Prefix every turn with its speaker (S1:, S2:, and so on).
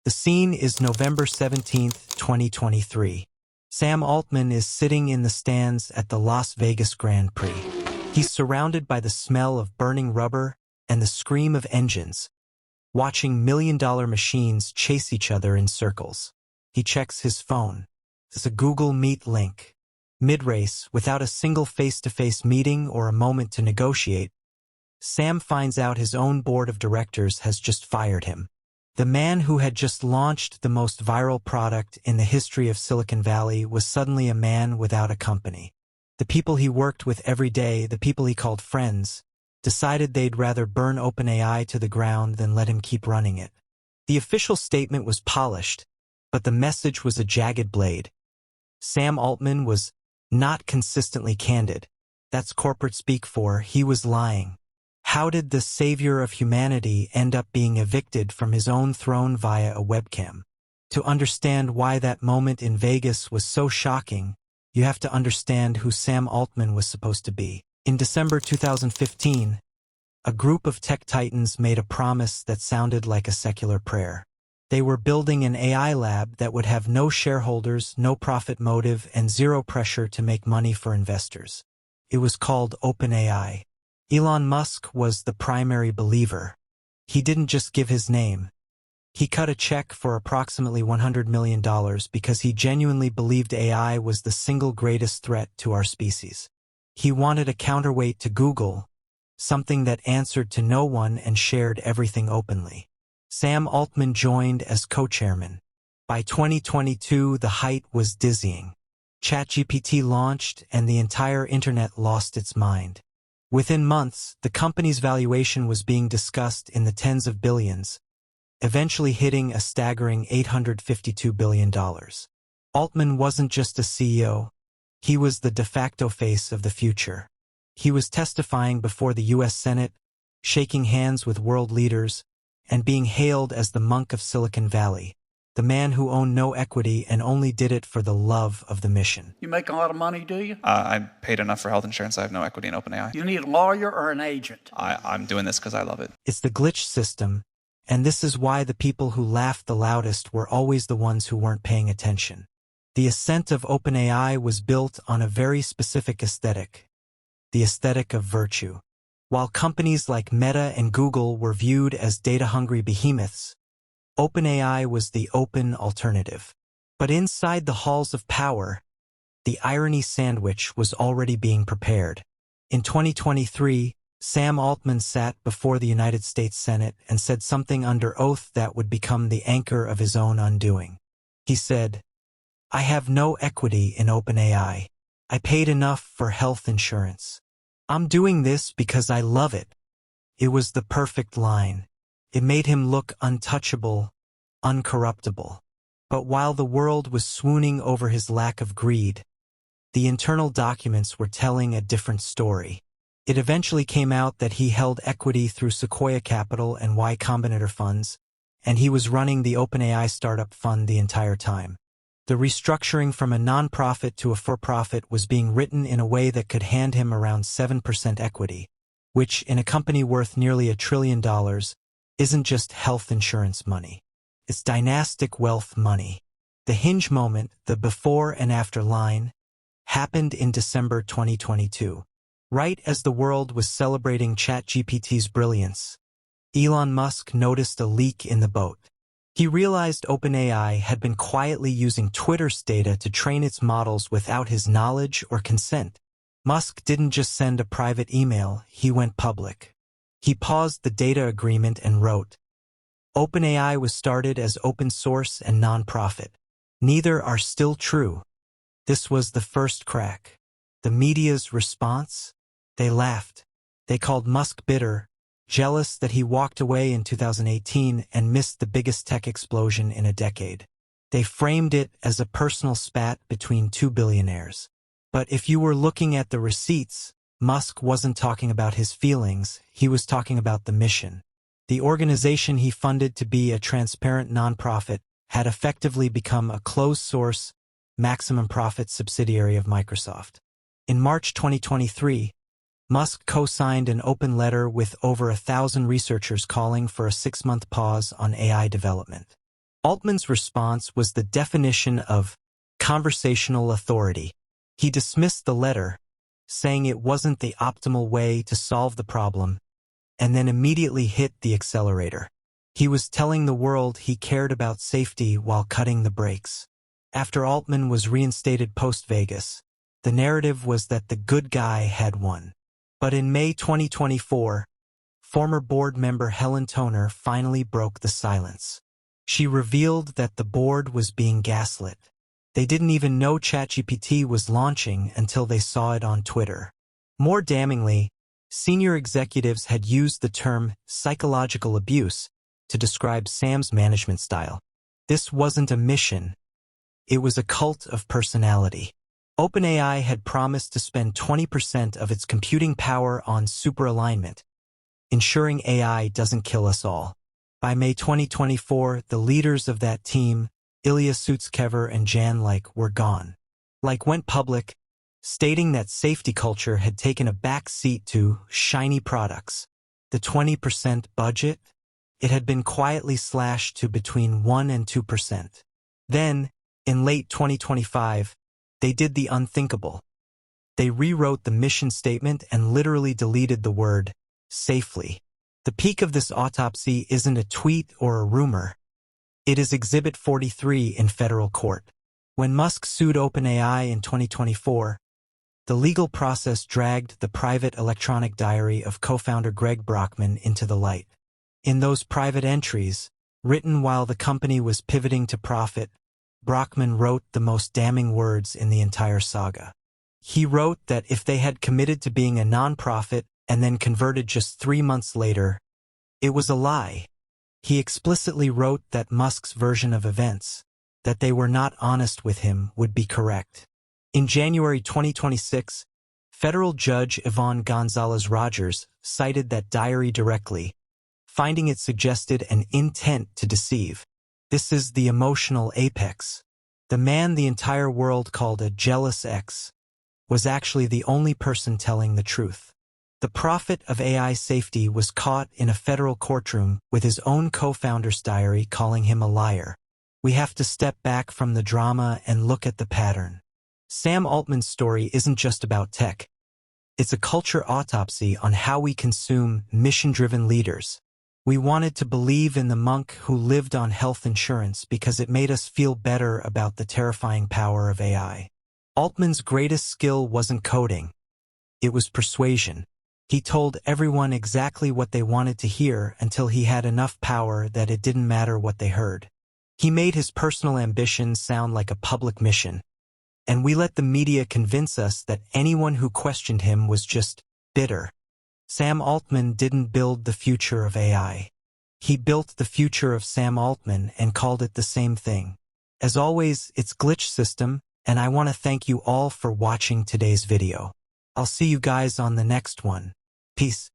S1: The scene is November 17th, 2023. Sam Altman is sitting in the stands at the Las Vegas Grand Prix. He's surrounded by the smell of burning rubber and the scream of engines, watching million-dollar machines chase each other in circles. He checks his phone. It's a Google Meet link. Mid-race, without a single face-to-face meeting or a moment to negotiate, Sam finds out his own board of directors has just fired him. The man who had just launched the most viral product in the history of Silicon Valley was suddenly a man without a company. The people he worked with every day, the people he called friends, decided they'd rather burn OpenAI to the ground than let him keep running it. The official statement was polished, but the message was a jagged blade. Sam Altman was not consistently candid. That's corporate speak for he was lying. How did the savior of humanity end up being evicted from his own throne via a webcam? To understand why that moment in Vegas was so shocking, you have to understand who Sam Altman was supposed to be. In December 2015, a group of tech titans made a promise that sounded like a secular prayer. They were building an AI lab that would have no shareholders, no profit motive, and zero pressure to make money for investors. It was called OpenAI. Elon Musk was the primary believer. He didn't just give his name. He cut a check for approximately $100 million because he genuinely believed AI was the single greatest threat to our species. He wanted a counterweight to Google, something that answered to no one and shared everything openly. Sam Altman joined as co-chairman. By 2022, the height was dizzying. ChatGPT launched and the entire internet lost its mind. Within months, the company's valuation was being discussed in the tens of billions, eventually hitting a staggering $852 billion. Altman wasn't just a CEO. He was the de facto face of the future. He was testifying before the U.S. Senate, shaking hands with world leaders, and being hailed as the monk of Silicon Valley, the man who owned no equity and only did it for the love of the mission.
S2: You make a lot of money, do you?
S3: I paid enough for health insurance. I have no equity in OpenAI.
S2: You need a lawyer or an agent?
S3: I'm doing this because I love it.
S1: It's the glitch system, and this is why the people who laughed the loudest were always the ones who weren't paying attention. The ascent of OpenAI was built on a very specific aesthetic, the aesthetic of virtue. While companies like Meta and Google were viewed as data-hungry behemoths, OpenAI was the open alternative. But inside the halls of power, the irony sandwich was already being prepared. In 2023, Sam Altman sat before the United States Senate and said something under oath that would become the anchor of his own undoing. He said, "I have no equity in OpenAI. I paid enough for health insurance. I'm doing this because I love it." It was the perfect line. It made him look untouchable, uncorruptible. But while the world was swooning over his lack of greed, the internal documents were telling a different story. It eventually came out that he held equity through Sequoia Capital and Y Combinator funds, and he was running the OpenAI startup fund the entire time. The restructuring from a nonprofit to a for-profit was being written in a way that could hand him around 7% equity, which, in a company worth nearly $1 trillion, isn't just health insurance money. It's dynastic wealth money. The hinge moment, the before and after line, happened in December 2022. Right as the world was celebrating ChatGPT's brilliance, Elon Musk noticed a leak in the boat. He realized OpenAI had been quietly using Twitter's data to train its models without his knowledge or consent. Musk didn't just send a private email, he went public. He paused the data agreement and wrote, "OpenAI was started as open source and nonprofit. Neither are still true." This was the first crack. The media's response? They laughed. They called Musk bitter, jealous that he walked away in 2018 and missed the biggest tech explosion in a decade. They framed it as a personal spat between two billionaires. But if you were looking at the receipts, Musk wasn't talking about his feelings, he was talking about the mission. The organization he funded to be a transparent nonprofit had effectively become a closed-source, maximum profit subsidiary of Microsoft. In March 2023, Musk co-signed an open letter with over 1,000 researchers calling for a 6-month pause on AI development. Altman's response was the definition of conversational authority. He dismissed the letter, saying it wasn't the optimal way to solve the problem, and then immediately hit the accelerator. He was telling the world he cared about safety while cutting the brakes. After Altman was reinstated post-Vegas, the narrative was that the good guy had won. But in May 2024, former board member Helen Toner finally broke the silence. She revealed that the board was being gaslit. They didn't even know ChatGPT was launching until they saw it on Twitter. More damningly, senior executives had used the term psychological abuse to describe Sam's management style. This wasn't a mission. It was a cult of personality. OpenAI had promised to spend 20% of its computing power on superalignment, ensuring AI doesn't kill us all. By May 2024, the leaders of that team, Ilya Sutskever and Jan Like, were gone. Like went public, stating that safety culture had taken a back seat to shiny products. The 20% budget? It had been quietly slashed to between 1 and 2%. Then, in late 2025, they did the unthinkable. They rewrote the mission statement and literally deleted the word safely. The peak of this autopsy isn't a tweet or a rumor. It is Exhibit 43 in federal court. When Musk sued OpenAI in 2024, the legal process dragged the private electronic diary of co-founder Greg Brockman into the light. In those private entries, written while the company was pivoting to profit, Brockman wrote the most damning words in the entire saga. He wrote that if they had committed to being a nonprofit and then converted just 3 months later, it was a lie. He explicitly wrote that Musk's version of events, that they were not honest with him, would be correct. In January 2026, federal judge Yvonne Gonzalez-Rogers cited that diary directly, finding it suggested an intent to deceive. This is the emotional apex. The man the entire world called a jealous ex was actually the only person telling the truth. The prophet of AI safety was caught in a federal courtroom with his own co-founder's diary calling him a liar. We have to step back from the drama and look at the pattern. Sam Altman's story isn't just about tech. It's a culture autopsy on how we consume mission-driven leaders. We wanted to believe in the monk who lived on health insurance because it made us feel better about the terrifying power of AI. Altman's greatest skill wasn't coding. It was persuasion. He told everyone exactly what they wanted to hear until he had enough power that it didn't matter what they heard. He made his personal ambition sound like a public mission. And we let the media convince us that anyone who questioned him was just bitter. Sam Altman didn't build the future of AI. He built the future of Sam Altman and called it the same thing. As always, it's Glitch System, and I want to thank you all for watching today's video. I'll see you guys on the next one. Peace.